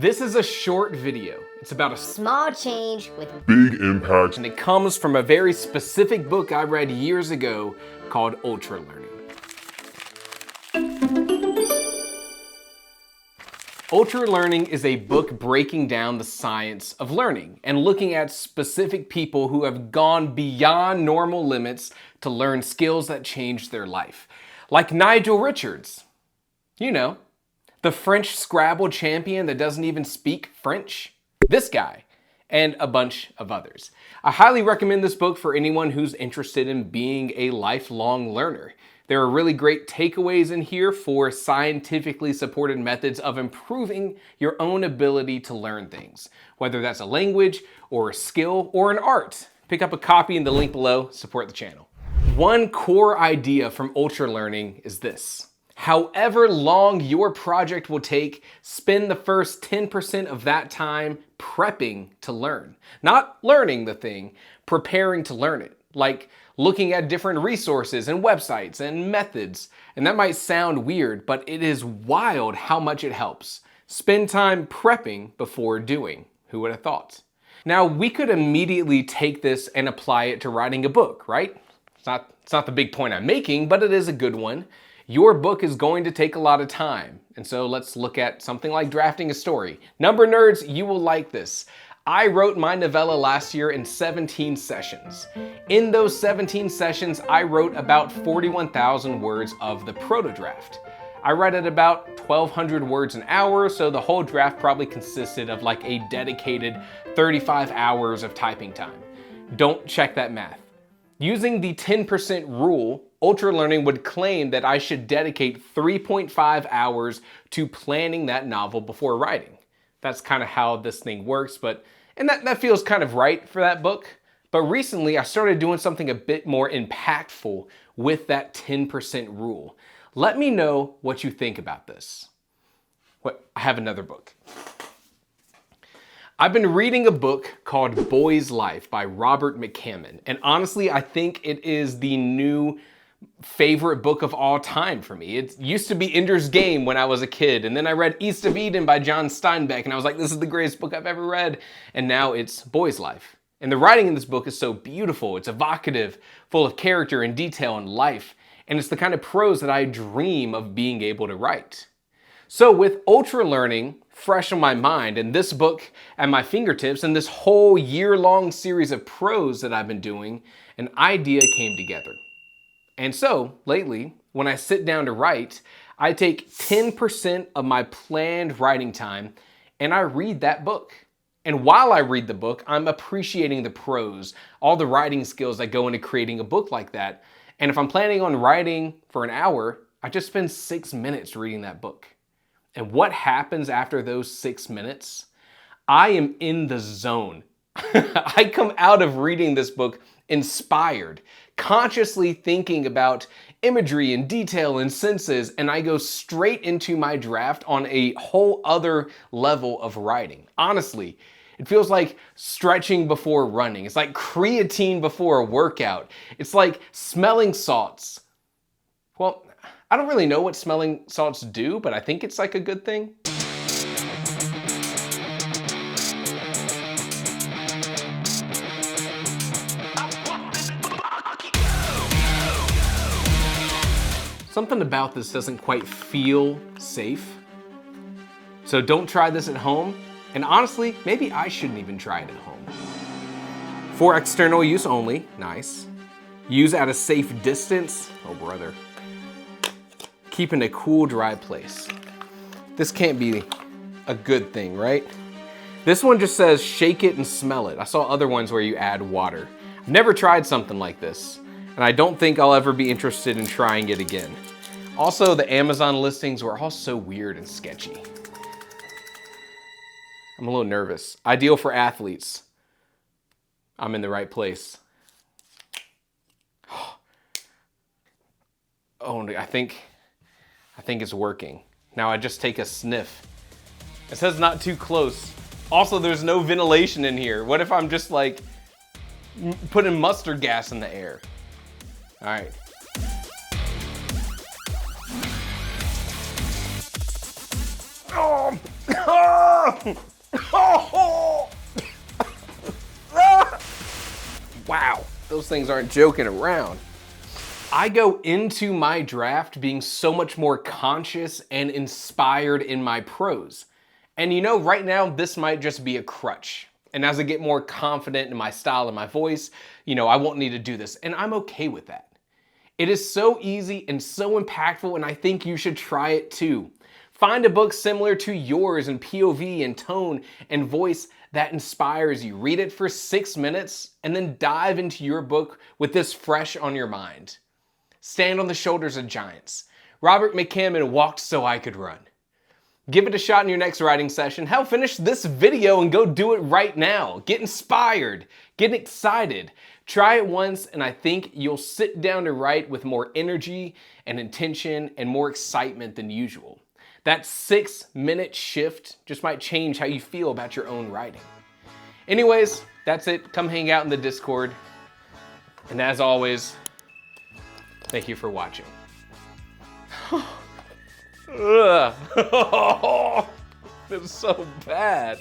This is a short video. It's about a small change with big impact, and it comes from a very specific book I read years ago called Ultralearning. Ultralearning is a book breaking down the science of learning and looking at specific people who have gone beyond normal limits to learn skills that change their life. Like Nigel Richards, you know, the French Scrabble champion that doesn't even speak French. This guy, and a bunch of others. I highly recommend this book for anyone who's interested in being a lifelong learner. There are really great takeaways in here for scientifically supported methods of improving your own ability to learn things, whether that's a language or a skill or an art. Pick up a copy in the link below, support the channel. One core idea from Ultralearning is this. However long your project will take, spend the first 10% of that time prepping to learn. Not learning the thing, preparing to learn it. Like looking at different resources and websites and methods. And that might sound weird, but it is wild how much it helps. Spend time prepping before doing. Who would have thought? Now, we could immediately take this and apply it to writing a book, right? It's not the big point I'm making, but it is a good one. Your book is going to take a lot of time. And so let's look at something like drafting a story. Number nerds, you will like this. I wrote my novella last year in 17 sessions. In those 17 sessions, I wrote about 41,000 words of the proto-draft. I read at about 1,200 words an hour, so the whole draft probably consisted of like a dedicated 35 hours of typing time. Don't check that math. Using the 10% rule, Ultralearning would claim that I should dedicate 3.5 hours to planning that novel before writing. That's kind of how this thing works, and that feels kind of right for that book. But recently I started doing something a bit more impactful with that 10% rule. Let me know what you think about this. I have another book. I've been reading a book called Boy's Life by Robert McCammon, and honestly, I think it is the new favorite book of all time for me. It used to be Ender's Game when I was a kid, and then I read East of Eden by John Steinbeck, and I was like, this is the greatest book I've ever read, and now it's Boy's Life. And the writing in this book is so beautiful, it's evocative, full of character and detail and life, and it's the kind of prose that I dream of being able to write. So with Ultralearning fresh on my mind and this book at my fingertips and this whole year-long series of prose that I've been doing, an idea came together. And so lately, when I sit down to write, I take 10% of my planned writing time and I read that book. And while I read the book, I'm appreciating the prose, all the writing skills that go into creating a book like that. And if I'm planning on writing for an hour, I just spend 6 minutes reading that book. And what happens after those 6 minutes? I am in the zone. I come out of reading this book inspired, consciously thinking about imagery and detail and senses, and I go straight into my draft on a whole other level of writing. Honestly, it feels like stretching before running. It's like creatine before a workout. It's like smelling salts. Well, I don't really know what smelling salts do, but I think it's like a good thing. Something about this doesn't quite feel safe. So don't try this at home. And honestly, maybe I shouldn't even try it at home. For external use only, nice. Use at a safe distance, oh brother. Keep in a cool, dry place. This can't be a good thing, right? This one just says shake it and smell it. I saw other ones where you add water. I've never tried something like this, and I don't think I'll ever be interested in trying it again. Also, the Amazon listings were all so weird and sketchy. I'm a little nervous. Ideal for athletes. I'm in the right place. Oh, I think it's working. Now I just take a sniff. It says not too close. Also, there's no ventilation in here. What if I'm just like putting mustard gas in the air? All right. Oh! Wow, those things aren't joking around. I go into my draft being so much more conscious and inspired in my prose. And you know, right now, this might just be a crutch. And as I get more confident in my style and my voice, I won't need to do this. And I'm okay with that. It is so easy and so impactful, and I think you should try it too. Find a book similar to yours in POV and tone and voice that inspires you. Read it for 6 minutes and then dive into your book with this fresh on your mind. Stand on the shoulders of giants. Robert McCammon walked so I could run. Give it a shot in your next writing session. Hell, finish this video and go do it right now. Get inspired. Get excited. Try it once and I think you'll sit down to write with more energy and intention and more excitement than usual. That 6-minute shift just might change how you feel about your own writing. Anyways, that's it. Come hang out in the Discord. And as always, thank you for watching. Ugh. It was so bad.